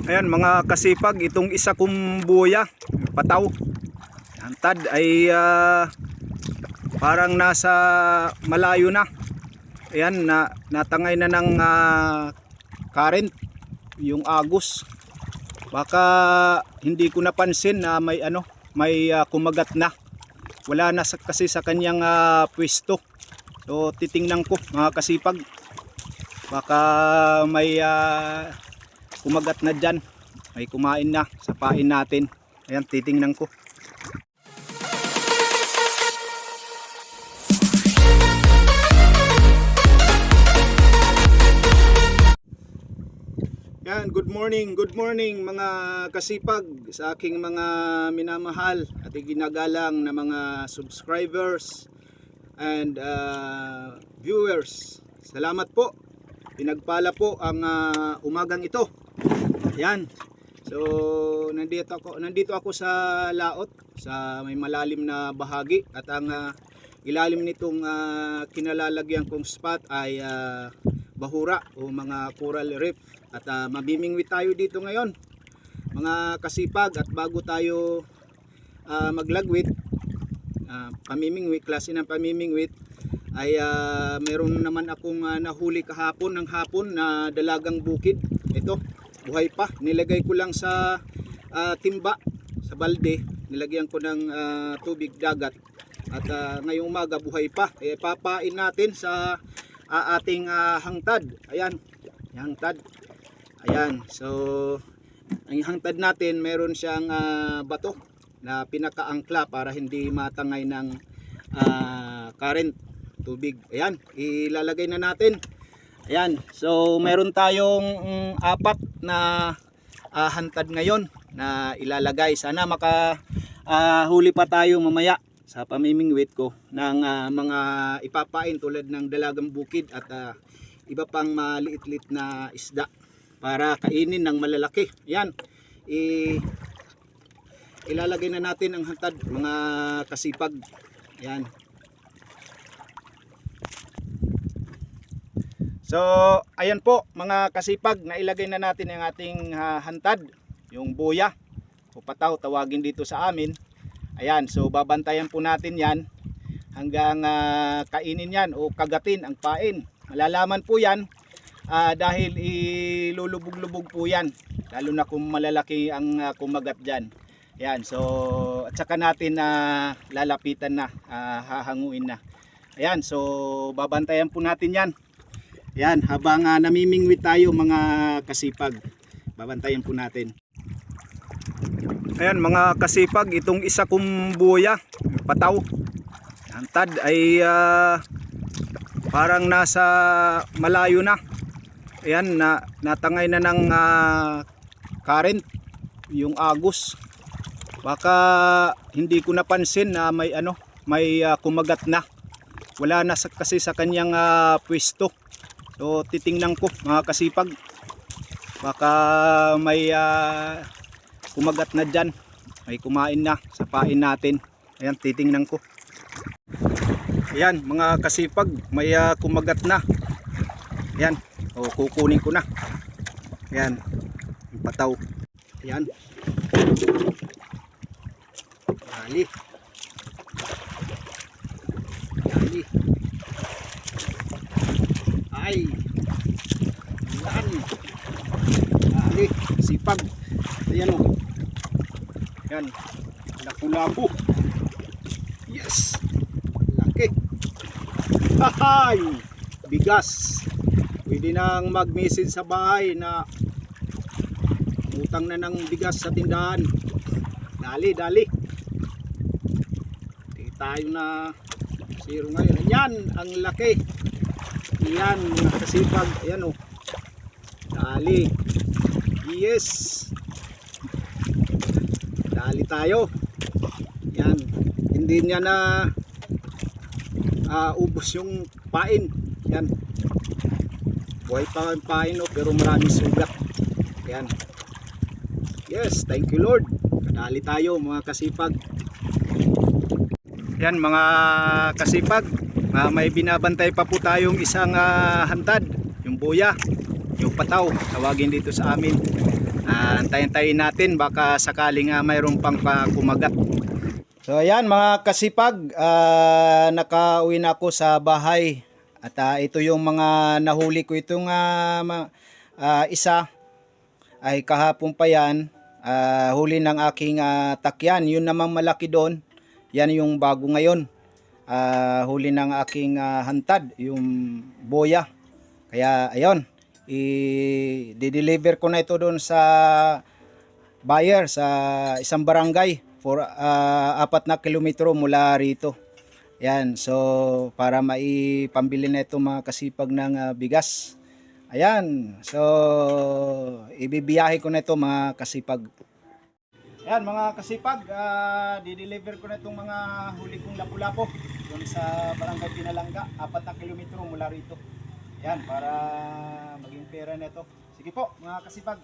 Ayan mga kasipag, itong isa kong buya, pataw. Ang tad ay parang nasa malayo na. Ayan, natangay na ng current yung agos. Baka hindi ko napansin na may kumagat na. Wala na kasi sa kanyang pwesto. So titingnan ko mga kasipag. Baka may kumagat na dyan, may kumain na sa pain natin. Ayan, titingnan ko. Yan, good morning mga kasipag sa aking mga minamahal at ginagalang na mga subscribers and viewers. Salamat po, pinagpala po ang umagang ito. Yan. So nandito ako sa laot, sa may malalim na bahagi, at ang ilalim nitong kinalalagyan kong spot ay bahura o mga coral reef. At mabimingwit tayo dito ngayon mga kasipag. At bago tayo maglagwit, pamimingwit, klase ng pamimingwit, ay meron naman akong nahuli kahapon ng hapon na dalagang bukid. Ito, buhay pa. Nilagay ko lang sa timba, sa balde. Nilagyan ko ng tubig dagat. At ngayong umaga buhay pa. Papain natin sa ating hangtad. Ayan, hangtad. Ayan, so ang hangtad natin, meron siyang bato na pinakaangkla para hindi matangay ng current, tubig. Ayan, ilalagay na natin. Ayan, so meron tayong apat na hantad ngayon na ilalagay. Sana makahuli pa tayo mamaya sa pamimingwit ko ng mga ipapain tulad ng dalagang bukid at iba pang maliit-lit na isda para kainin ng malalaki. Ayan, ilalagay na natin ang hantad mga kasipag. Ayan. So ayan po mga kasipag, nailagay na natin ang ating hantad, yung buya o pataw tawagin dito sa amin. Ayan, so babantayan po natin yan hanggang kainin yan o kagatin ang pain. Malalaman po yan dahil ilulubog-lubog po yan, lalo na kung malalaki ang kumagat dyan. Ayan, so at saka natin lalapitan na, hahanguin na. Ayan, so babantayan po natin yan. Ayan, habang namimingwit tayo mga kasipag, babantayan po natin. Ayan mga kasipag, itong isa kong buya, pataw. Ang tad ay parang nasa malayo na. Ayan, natangay na ng current yung agos. Baka hindi ko napansin na may kumagat na. Wala na kasi sa kanyang pwesto. So titingnan ko mga kasipag. Baka may kumagat na dyan, may kumain na sa pain natin. Ayan, titingnan ko. Ayan mga kasipag, may kumagat na. Ayan, kukunin ko na. Ayan, yung pataw. Ayan, dali dali. Ay, yan, dali, sipag. Ayan o, yan, lapu-lapu. Yes, laki. Hahay, bigas. Pwede nang mag-message sa bahay na utang na ng bigas sa tindahan. Dali, dali. Hindi tayo na zero ngayon. Yan, ang laki. Yan mga kasipag. Ayan o, dali. Yes, dali tayo. Yan, hindi niya na ubos yung pain. Yan, buhay pa ang pain pero maraming sugat. Yan, yes, thank you Lord. Dali tayo mga kasipag. Yan mga kasipag, may binabantay pa po tayong isang hantad, yung buya, yung pataw tawagin dito sa amin. Antayin-tayin natin baka sakaling mayroon pang kumagat. So ayan mga kasipag, nakauwi na ako sa bahay at ito yung mga nahuli ko. Itong isa ay kahapon pa yan, huli ng aking takyan. Yun namang malaki doon, yan yung bago ngayon. Huli ng aking hantad, yung boya. Kaya ayun, i-deliver ko na ito doon sa buyer sa isang barangay for 4 na kilometro mula rito. Yan, so para maipambili na ito mga kasipag ng bigas. Ayan, so ibibiyahe ko na ito mga kasipag. Ayan mga kasipag, di-deliver ko na itong mga huli kong lapu-lapo doon sa barangay Pinalangga, 4 na kilometro mula rito. Ayan, para maging pera na ito. Sige po mga kasipag.